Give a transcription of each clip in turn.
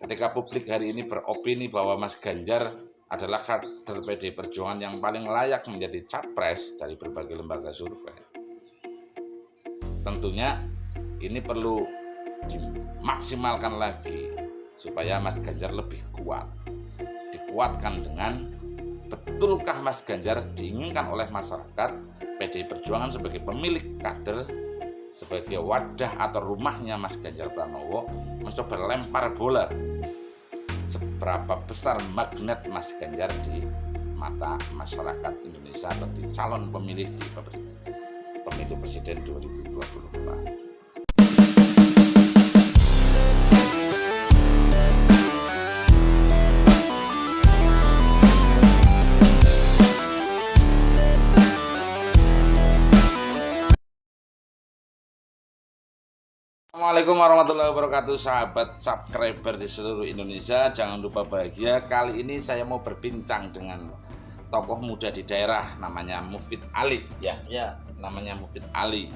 ketika publik hari ini beropini bahwa Mas Ganjar adalah kader PDI Perjuangan yang paling layak menjadi capres dari berbagai lembaga survei, tentunya ini perlu dimaksimalkan lagi supaya Mas Ganjar lebih kuat. Dikuatkan dengan betulkah Mas Ganjar diinginkan oleh masyarakat PDI Perjuangan sebagai pemilik kader, sebagai wadah atau rumahnya Mas Ganjar Pranowo mencoba lempar bola. Seberapa besar magnet Mas Ganjar di mata masyarakat Indonesia atau di calon pemilih di pemilu presiden 2024. Assalamualaikum warahmatullahi wabarakatuh, sahabat subscriber di seluruh Indonesia. Jangan lupa bahagia. Kali ini saya mau berbincang dengan tokoh muda di daerah, namanya Mufid Ali ya. Namanya Mufid Ali.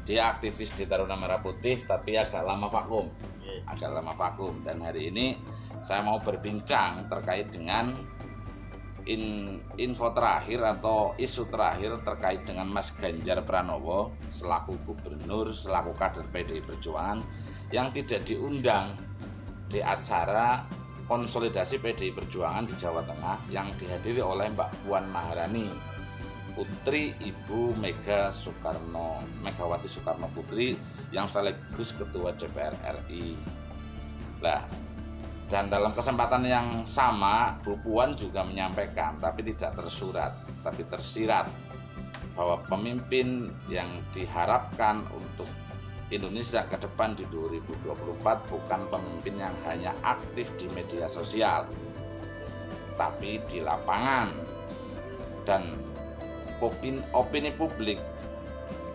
Dia aktivis di Taruna Merah Putih tapi agak lama vakum. Dan hari ini saya mau berbincang terkait dengan info terakhir atau isu terakhir terkait dengan Mas Ganjar Pranowo selaku gubernur, selaku kader PDI Perjuangan yang tidak diundang di acara konsolidasi PDI Perjuangan di Jawa Tengah yang dihadiri oleh Mbak Puan Maharani, putri Ibu Megawati Soekarno Putri yang sekaligus Ketua DPR RI. Dan dalam kesempatan yang sama, Bu Puan juga menyampaikan, tapi tidak tersurat, tapi tersirat, bahwa pemimpin yang diharapkan untuk Indonesia ke depan di 2024 bukan pemimpin yang hanya aktif di media sosial, tapi di lapangan. Dan opini publik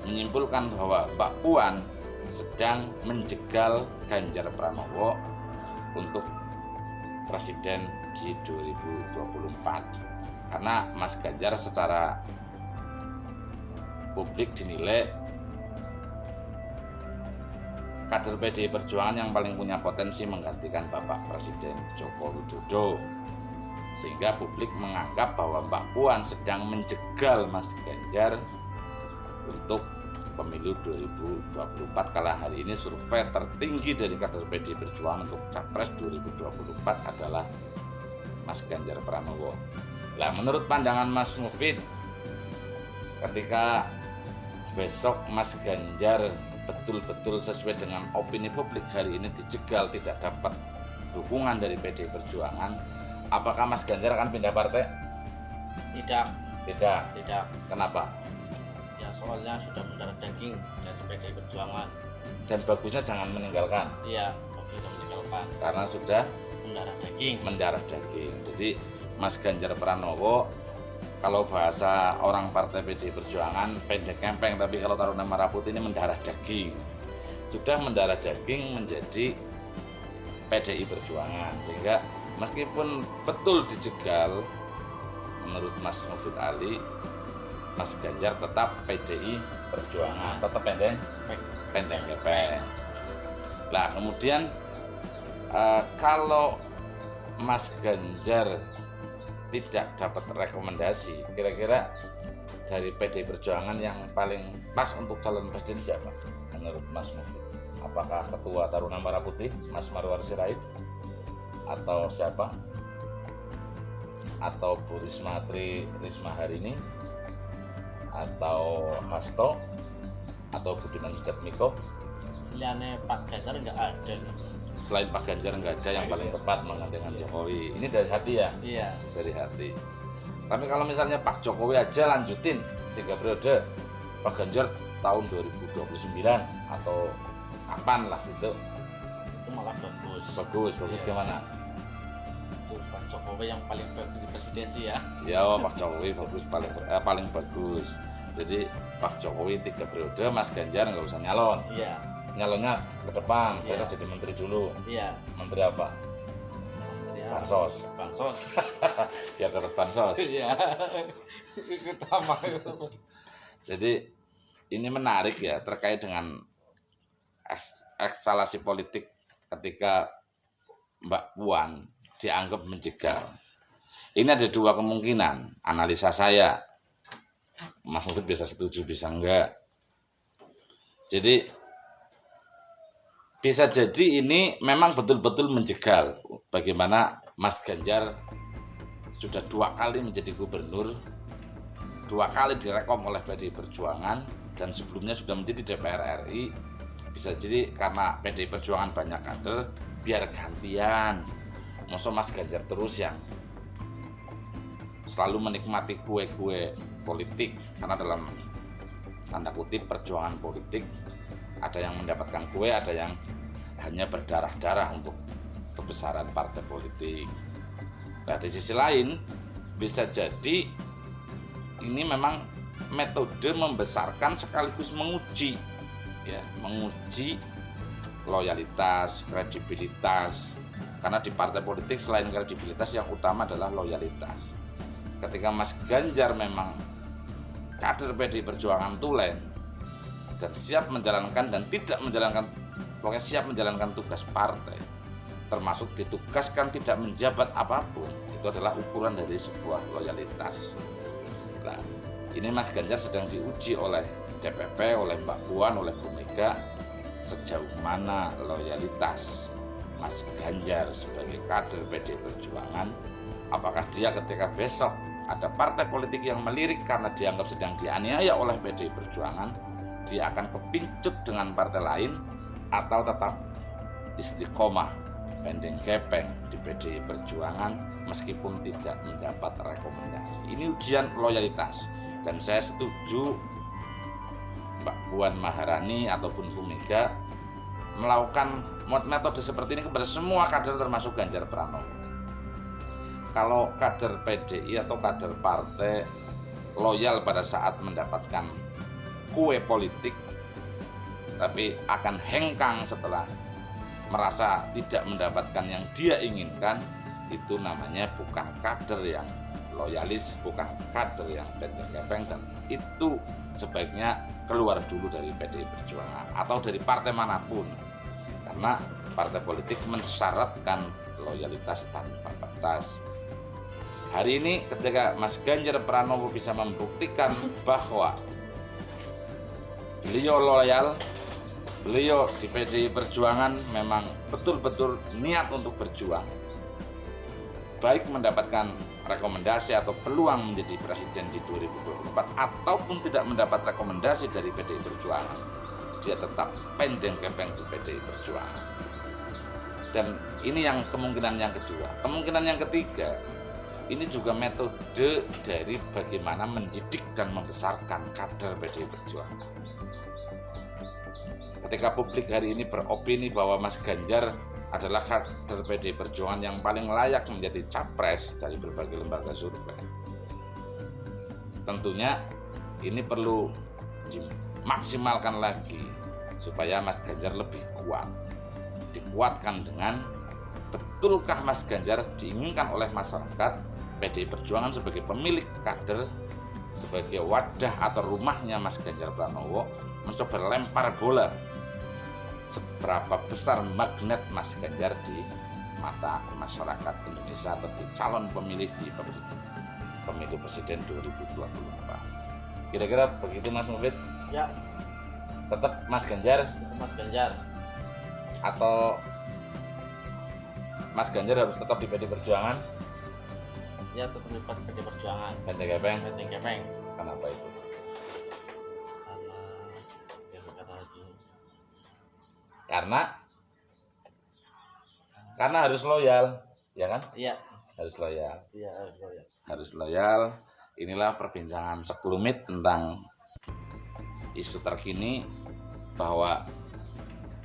menyimpulkan bahwa Mbak Puan sedang menjegal Ganjar Pranowo untuk presiden di 2024, karena Mas Ganjar secara publik dinilai kader PDI Perjuangan yang paling punya potensi menggantikan Bapak Presiden Joko Widodo, sehingga publik menganggap bahwa Mbak Puan sedang menjegal Mas Ganjar untuk pemilu 2024, kala hari ini survei tertinggi dari kader PDI Perjuangan untuk capres 2024 adalah Mas Ganjar Pranowo. Nah, menurut pandangan Mas Mufid, ketika besok Mas Ganjar betul-betul sesuai dengan opini publik hari ini dijegal, tidak dapat dukungan dari PDI Perjuangan, apakah Mas Ganjar akan pindah partai? Tidak. Kenapa? Soalnya sudah mendarah daging dari PDI Perjuangan. Dan bagusnya jangan meninggalkan. Iya, sudah meninggalkan. Karena sudah mendarah daging. Jadi Mas Ganjar Pranowo, kalau bahasa orang partai PDI Perjuangan pendek kempeng, tapi kalau Taruna Merah Putih ini mendarah daging. Sudah mendarah daging menjadi PDI Perjuangan, sehingga meskipun betul dijegal, menurut Mas Mufid Ali, Mas Ganjar tetap PDI Perjuangan, tetap pendek kepeng. Nah, kemudian kalau Mas Ganjar tidak dapat rekomendasi, kira-kira dari PDI Perjuangan yang paling pas untuk calon presiden siapa menurut Mas Mufid? Apakah Ketua Taruna Merah Putih Mas Marwar Sirait, atau siapa? Atau Bu Risma Harini, atau Hasto, atau Budiman Sujatmiko? Selain Pak Ganjar nggak ada. Selain Pak Ganjar nggak ada yang paling tepat menggantikan Jokowi. Ini dari hati ya? Iya. Dari hati. Tapi kalau misalnya Pak Jokowi aja lanjutin 3 periode, Pak Ganjar tahun 2029 atau kapan lah gitu, itu malah bagus. Bagus gimana? Itu Pak Jokowi yang paling bagus di presidensi ya. Ya, Pak Jokowi bagus, paling bagus. Jadi Pak Jokowi 3 periode, Mas Ganjar nggak usah nyalon. Iya. Nyalonnya ke depan, besok jadi menteri dulu. Iya. Menteri apa? Bansos. Ya, ke bansos. Iya. Utama. Jadi ini menarik ya terkait dengan ekskalasi politik ketika Mbak Puan dianggap menjegal. Ini ada dua kemungkinan, analisa saya. Mas Mufid bisa setuju, bisa enggak. Jadi bisa jadi ini memang betul-betul menjegal. Bagaimana Mas Ganjar sudah 2 kali menjadi gubernur, 2 kali direkom oleh PDI Perjuangan, dan sebelumnya sudah menjadi DPR RI. Bisa jadi karena PDI Perjuangan banyak kader, biar gantian. Masa Mas Ganjar terus yang selalu menikmati kue-kue politik, karena dalam tanda kutip perjuangan politik ada yang mendapatkan kue, ada yang hanya berdarah-darah untuk kebesaran partai politik. Nah, di sisi lain bisa jadi ini memang metode membesarkan sekaligus menguji, ya, menguji loyalitas, kredibilitas. Karena di partai politik selain kredibilitas yang utama adalah loyalitas. Ketika Mas Ganjar memang kader PDI Perjuangan tulen dan siap menjalankan dan tidak menjalankan, pokoknya siap menjalankan tugas partai, termasuk ditugaskan tidak menjabat apapun, itu adalah ukuran dari sebuah loyalitas. Nah, ini Mas Ganjar sedang diuji oleh DPP, oleh Mbak Puan, oleh Bu Mega, sejauh mana loyalitas Mas Ganjar sebagai kader PDI Perjuangan. Apakah dia ketika besok ada partai politik yang melirik karena dianggap sedang dianiaya oleh PDI Perjuangan, dia akan kepincut dengan partai lain, atau tetap istiqomah pending kepeng di PDI Perjuangan meskipun tidak mendapat rekomendasi. Ini ujian loyalitas, dan saya setuju Mbak Puan Maharani ataupun Bu Mega melakukan metode seperti ini kepada semua kader termasuk Ganjar Pranowo. Kalau kader PDI atau kader partai loyal pada saat mendapatkan kue politik, tapi akan hengkang setelah merasa tidak mendapatkan yang dia inginkan, itu namanya bukan kader yang loyalis, bukan kader yang pendek kepeng, dan itu sebaiknya keluar dulu dari PDI Perjuangan atau dari partai manapun, karena partai politik mensyaratkan loyalitas tanpa batas. Hari ini ketika Mas Ganjar Pranowo bisa membuktikan bahwa beliau loyal, beliau di PDI Perjuangan memang betul-betul niat untuk berjuang, baik mendapatkan rekomendasi atau peluang menjadi presiden di 2024 ataupun tidak mendapat rekomendasi dari PDI Perjuangan, dia tetap pendeng kepeng di PDI Perjuangan. Dan ini yang kemungkinan yang kedua. Kemungkinan yang ketiga, ini juga metode dari bagaimana mendidik dan membesarkan kader PDI Perjuangan. Ketika publik hari ini beropini bahwa Mas Ganjar adalah kader PDI Perjuangan yang paling layak menjadi capres dari berbagai lembaga survei, tentunya ini perlu dimaksimalkan lagi supaya Mas Ganjar lebih kuat. Dikuatkan dengan betulkah Mas Ganjar diinginkan oleh masyarakat, PDI Perjuangan sebagai pemilik kader, sebagai wadah atau rumahnya Mas Ganjar Pranowo, mencoba lempar bola seberapa besar magnet Mas Ganjar di mata masyarakat Indonesia atau di calon pemilih di pemilu presiden 2024. Kira-kira begitu Mas Mufid? Ya, Tetap Mas Ganjar Mas Ganjar. atau Mas Ganjar harus tetap di PDI Perjuangan? Ya, tetap di PDI Perjuangan. Pendek kepeng? Pending kepeng. Kenapa itu? Karena harus loyal, ya kan? Iya. Harus loyal. Iya, ya. Harus loyal. Inilah perbincangan sekelumit tentang isu terkini bahwa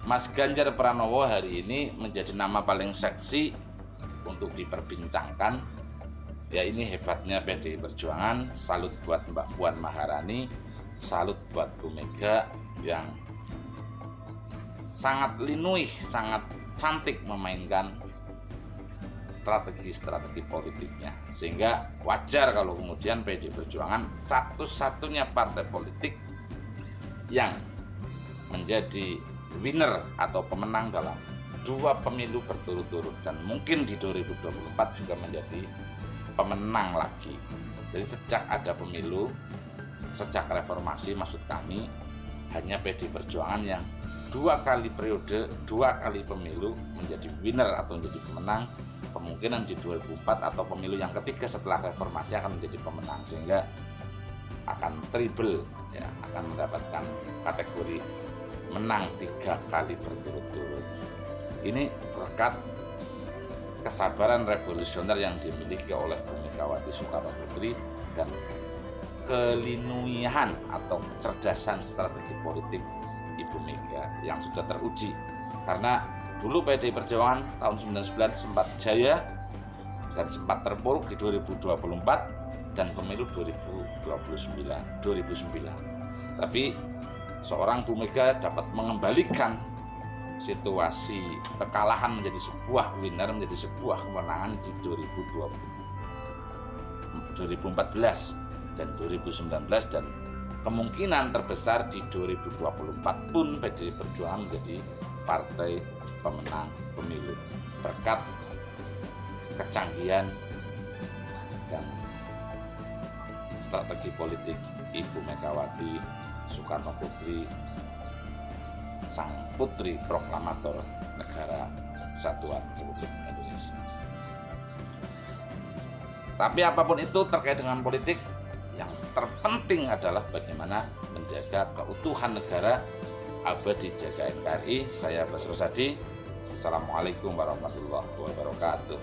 Mas Ganjar Pranowo hari ini menjadi nama paling seksi untuk diperbincangkan. Ya, ini hebatnya PDI Perjuangan. Salut buat Mbak Puan Maharani, salut buat Bu Mega yang sangat linuih, sangat cantik memainkan strategi-strategi politiknya, sehingga wajar kalau kemudian PDI Perjuangan satu-satunya partai politik yang menjadi winner atau pemenang dalam 2 pemilu berturut-turut dan mungkin di 2024 juga menjadi pemenang lagi. Jadi sejak ada pemilu, sejak reformasi maksud kami, hanya PD Perjuangan yang 2 kali periode, 2 kali pemilu menjadi winner atau menjadi pemenang. Kemungkinan di 2004 atau pemilu yang ketiga setelah reformasi akan menjadi pemenang, sehingga akan triple ya, akan mendapatkan kategori menang 3 kali berturut-turut. Ini berkat kesabaran revolusioner yang dimiliki oleh Bu Megawati Soekarno Putri dan keliniuhan atau kecerdasan strategi politik Ibu Mega yang sudah teruji. Karena dulu PDI Perjuangan tahun 99 sempat jaya dan sempat terpuruk di 2024 dan pemilu 2009. Tapi seorang Bu Mega dapat mengembalikan situasi kekalahan menjadi sebuah winner, menjadi sebuah kemenangan di 2014 dan 2019, dan kemungkinan terbesar di 2024 pun PDI Perjuangan menjadi partai pemenang pemilu berkat kecanggihan dan strategi politik Ibu Megawati Soekarno Putri, sang putri proklamator negara Kesatuan Republik Indonesia. Tapi apapun itu terkait dengan politik, yang terpenting adalah bagaimana menjaga keutuhan negara, abadi jaga NKRI. Saya Basro Sadi. Assalamualaikum warahmatullahi wabarakatuh.